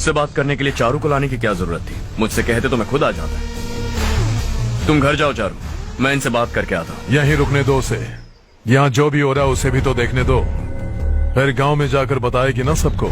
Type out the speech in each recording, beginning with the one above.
मुझसे बात करने के लिए चारू को लाने की क्या जरूरत थी? मुझसे कहते तो मैं खुद आ जाता। तुम घर जाओ चारू, मैं इनसे बात करके आता हूँ। यहीं रुकने दो उसे। यहाँ जो भी हो रहा है उसे भी तो देखने दो, फिर गांव में जाकर बताएगी ना सबको।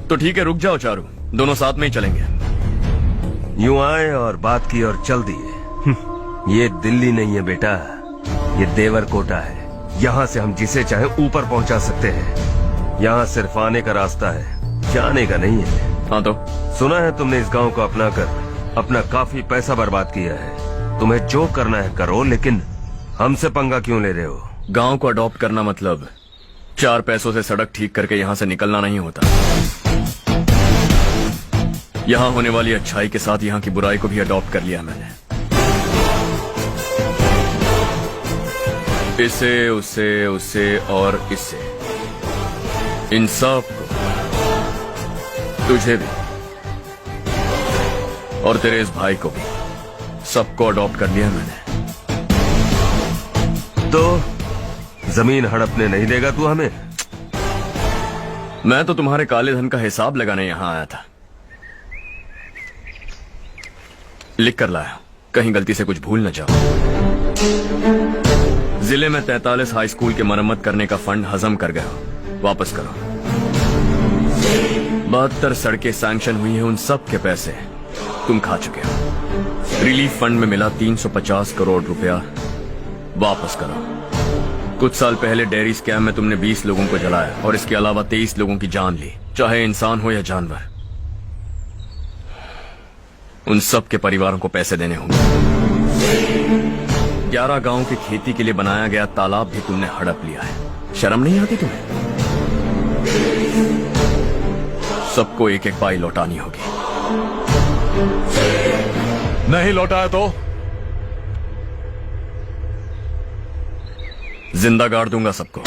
तो ठीक है, रुक जाओ चारू, दोनों साथ में ही चलेंगे। यूं आए और बात की और चल दिए। ये दिल्ली नहीं है बेटा, ये देवरकोटा है। यहाँ से हम जिसे चाहे ऊपर पहुँचा सकते हैं। यहाँ सिर्फ आने का रास्ता है, जाने का नहीं है। हाँ तो सुना है तुमने इस गांव को अपना कर अपना काफी पैसा बर्बाद किया है। तुम्हें जो करना है करो, लेकिन हमसे पंगा क्यों ले रहे हो? गांव को अडॉप्ट करना मतलब 4 पैसों से सड़क ठीक करके यहाँ से निकलना नहीं होता। यहाँ होने वाली अच्छाई के साथ यहाँ की बुराई को भी अडॉप्ट कर लिया मैंने। इसे, उसे, उसे और इससे, इन सब को, तुझे भी और तेरे इस भाई को भी, सबको अडॉप्ट कर लिया मैंने। तो जमीन हड़पने नहीं देगा तू हमें? मैं तो तुम्हारे काले धन का हिसाब लगाने यहाँ आया था। लिख कर लाया, कहीं गलती से कुछ भूल न जाओ। जिले में 43 हाई स्कूल के मरम्मत करने का फंड हजम कर गए हो, वापस करो। 72 सड़कें सैंक्शन हुई हैं, उन सब के पैसे तुम खा चुके हो। रिलीफ फंड में मिला 350 करोड़ रुपया, वापस करो। कुछ साल पहले डेयरी स्कैम में तुमने 20 लोगों को जलाया और इसके अलावा 23 लोगों की जान ली, चाहे इंसान हो या जानवर। उन सब के परिवारों को पैसे देने होंगे। 11 गांव की खेती के लिए बनाया गया तालाब भी तुमने हड़प लिया है। शर्म नहीं आती तुम्हें? सबको एक एक पाई लौटानी होगी। नहीं लौटाया तो जिंदा गाड़ दूंगा सबको।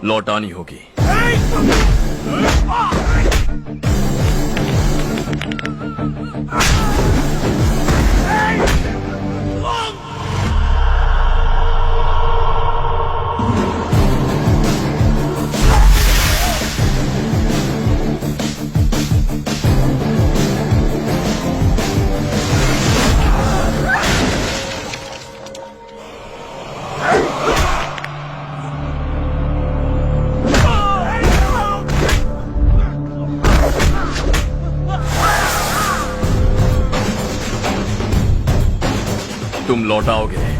लौटानी होगी। तुम लौटाओगे।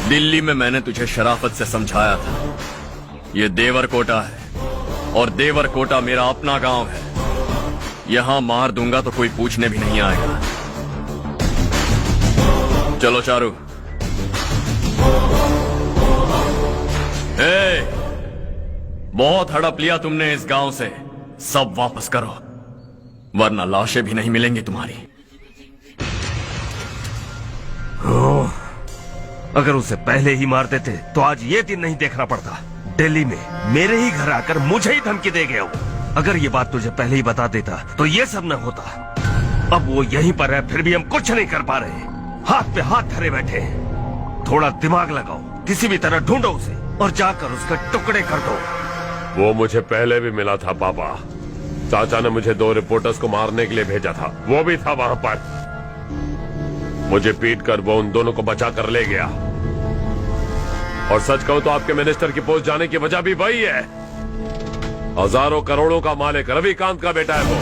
दिल्ली में मैंने तुझे शराफत से समझाया था, ये देवरकोटा है और देवरकोटा मेरा अपना गांव है। यहां मार दूंगा तो कोई पूछने भी नहीं आएगा। चलो चारू। बहुत हड़प लिया तुमने इस गांव से, सब वापस करो, वरना लाशें भी नहीं मिलेंगी तुम्हारी। अगर उसे पहले ही मार देते तो आज ये दिन नहीं देखना पड़ता। दिल्ली में मेरे ही घर आकर मुझे ही धमकी दे गया वो। अगर ये बात तुझे पहले ही बता देता तो ये सब न होता। अब वो यहीं पर है, फिर भी हम कुछ नहीं कर पा रहे, हाथ पे हाथ धरे बैठे हैं। थोड़ा दिमाग लगाओ, किसी भी तरह ढूंढो उसे और जाकर उसके टुकड़े कर दो। वो मुझे पहले भी मिला था बाबा, चाचा ने मुझे 2 रिपोर्टर्स को मारने के लिए भेजा था, वो भी था वहां पर। मुझे पीट कर वो उन दोनों को बचा कर ले गया। और सच कहूं तो आपके मिनिस्टर की पोस्ट जाने की वजह भी वही है। हजारों करोड़ों का मालिक रविकांत का बेटा है वो।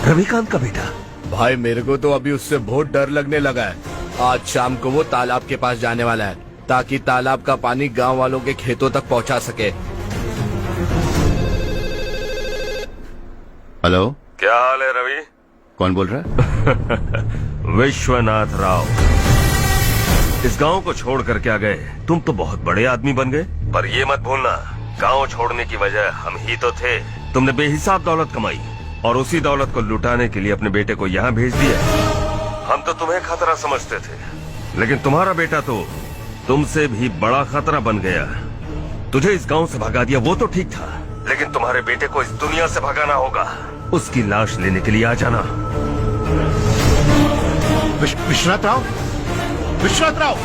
रविकांत का बेटा? भाई मेरे को तो अभी उससे बहुत डर लगने लगा है। आज शाम को वो तालाब के पास जाने वाला है ताकि तालाब का पानी गांव वालों के खेतों तक पहुंचा सके। हेलो, क्या हाल है रवि? कौन बोल रहा है? विश्वनाथ राव। इस गांव को छोड़ कर क्या गए? तुम तो बहुत बड़े आदमी बन गए, पर ये मत भूलना गांव छोड़ने की वजह हम ही तो थे। तुमने बेहिसाब दौलत कमाई और उसी दौलत को लुटाने के लिए अपने बेटे को यहाँ भेज दिया। हम तो तुम्हें खतरा समझते थे, लेकिन तुम्हारा बेटा तो तुमसे भी बड़ा खतरा बन गया। तुझे इस गांव से भगा दिया वो तो ठीक था, लेकिन तुम्हारे बेटे को इस दुनिया से भगाना होगा। उसकी लाश लेने के लिए आ जाना। विश्वनाथ राव, विश्वनाथ राव!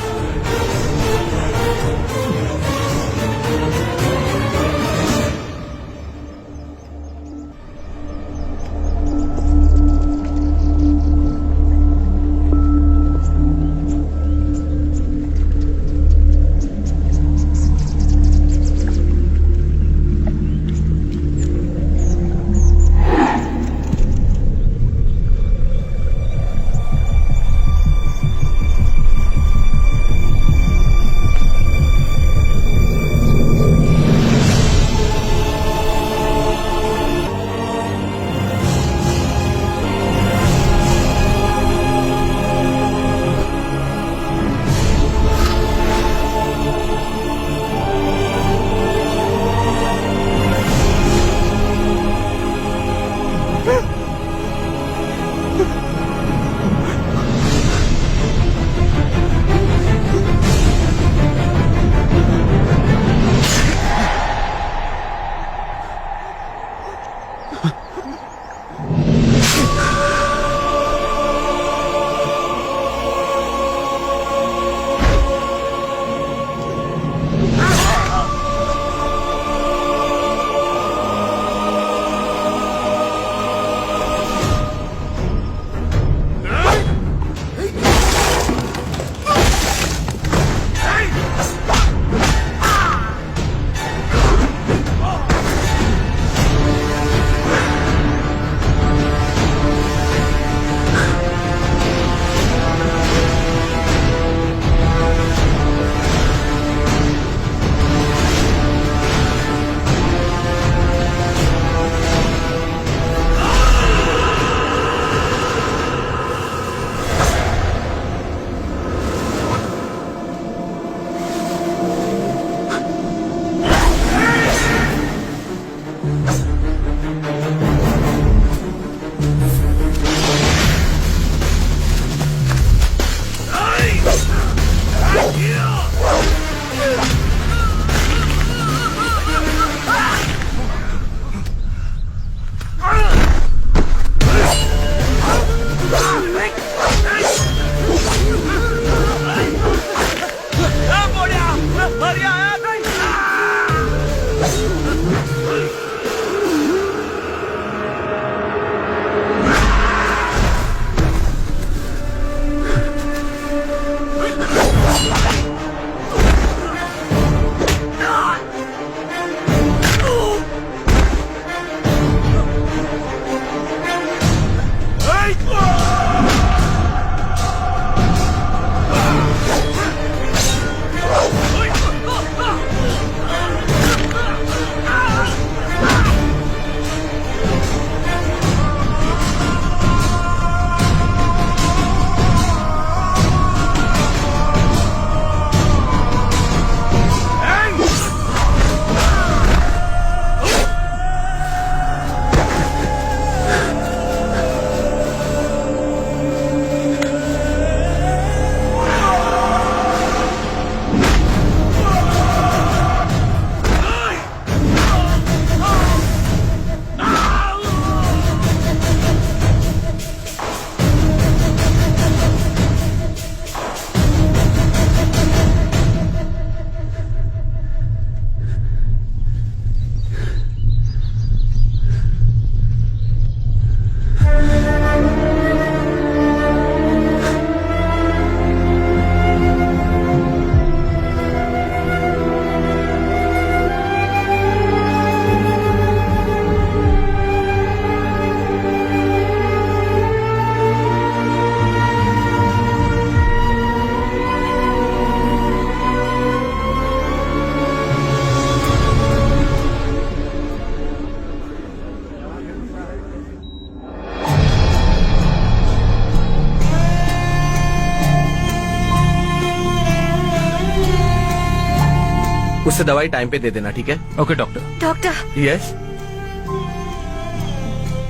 उससे दवाई टाइम पे दे देना, ठीक है? Okay doctor. Doctor, yes.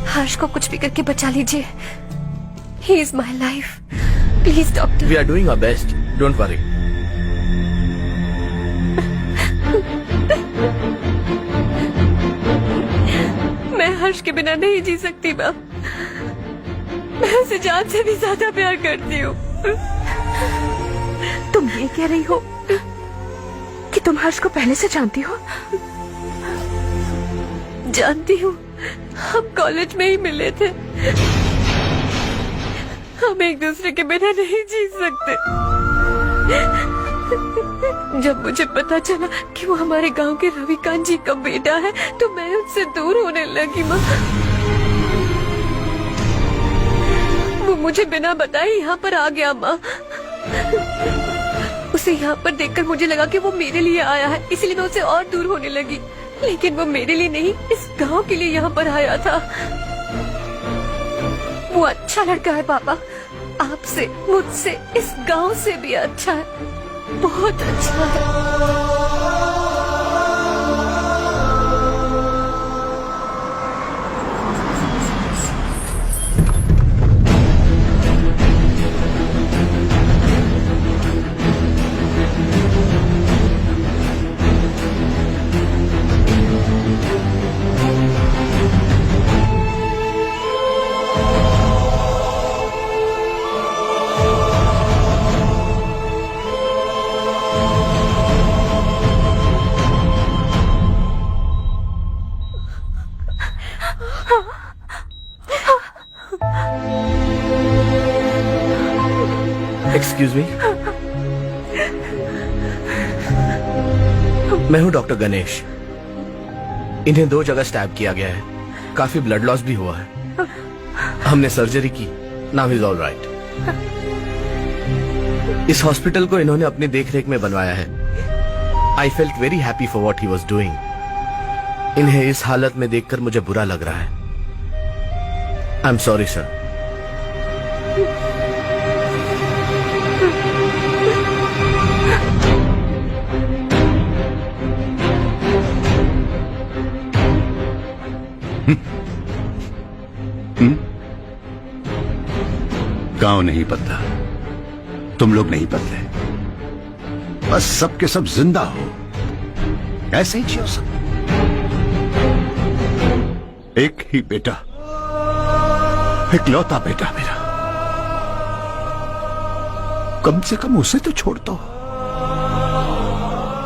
Harsh को कुछ भी करके बचा लीजिए। He is my life. Please doctor. We are doing our best, don't worry. मैं हर्ष के बिना नहीं जी सकती मैम। मैं उसे जान से भी ज्यादा प्यार करती हूँ। तुम ये कह रही हो कि तुम हर्ष को पहले से जानती हो? जानती हूँ, हम कॉलेज में ही मिले थे। हम एक दूसरे के बिना नहीं जी सकते। जब मुझे पता चला कि वो हमारे गांव के रविकांत जी का बेटा है तो मैं उससे दूर होने लगी माँ। वो मुझे बिना बताए यहाँ पर आ गया माँ। उसे यहाँ पर देखकर मुझे लगा कि वो मेरे लिए आया है, इसलिए मैं उससे और दूर होने लगी। लेकिन वो मेरे लिए नहीं, इस गांव के लिए यहाँ पर आया था। वो अच्छा लड़का है पापा, आपसे, मुझसे, इस गांव से भी अच्छा है, बहुत अच्छा है। एक्सक्यूज मी, मैं हूं डॉक्टर गणेश। इन्हें 2 जगह स्टैब किया गया है, काफी ब्लड लॉस भी हुआ है। हमने सर्जरी की, नाउ इज ऑल राइट। इस हॉस्पिटल को इन्होंने अपनी देखरेख में बनवाया है। I felt very happy for what he was doing. इन्हें इस हालत में देखकर मुझे बुरा लग रहा है। I am sorry sir. गांव नहीं बदला, तुम लोग नहीं बदले, बस सबके सब जिंदा हो, ऐसे ही जियो सब। एक ही बेटा, इकलौता बेटा मेरा, कम से कम उसे तो छोड़ दो।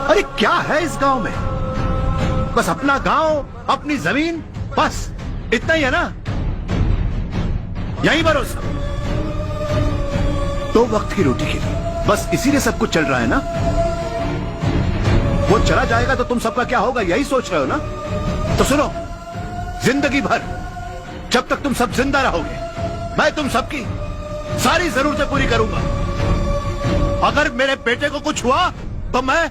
अरे क्या है इस गांव में? बस अपना गांव, अपनी जमीन, बस इतना ही है ना? यही भरोसा, 2 वक्त की रोटी के लिए, बस इसीलिए सब कुछ चल रहा है ना? वो चला जाएगा तो तुम सबका क्या होगा, यही सोच रहे हो ना? तो सुनो, जिंदगी भर जब तक तुम सब जिंदा रहोगे, मैं तुम सबकी सारी जरूरतें पूरी करूंगा। अगर मेरे बेटे को कुछ हुआ तो मैं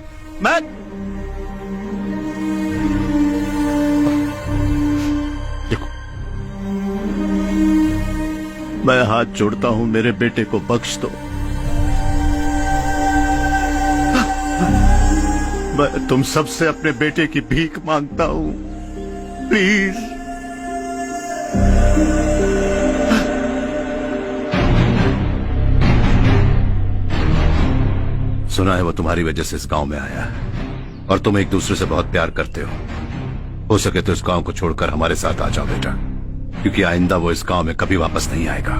देखो, मैं हाथ जोड़ता हूं, मेरे बेटे को बख्श दो। मैं तुम सबसे अपने बेटे की भीख मांगता हूं, प्लीज। सुना है वो तुम्हारी वजह से इस गांव में आया है और तुम एक दूसरे से बहुत प्यार करते हो सके तो इस गांव को छोड़कर हमारे साथ आ जाओ बेटा, क्योंकि आइंदा वो इस गांव में कभी वापस नहीं आएगा।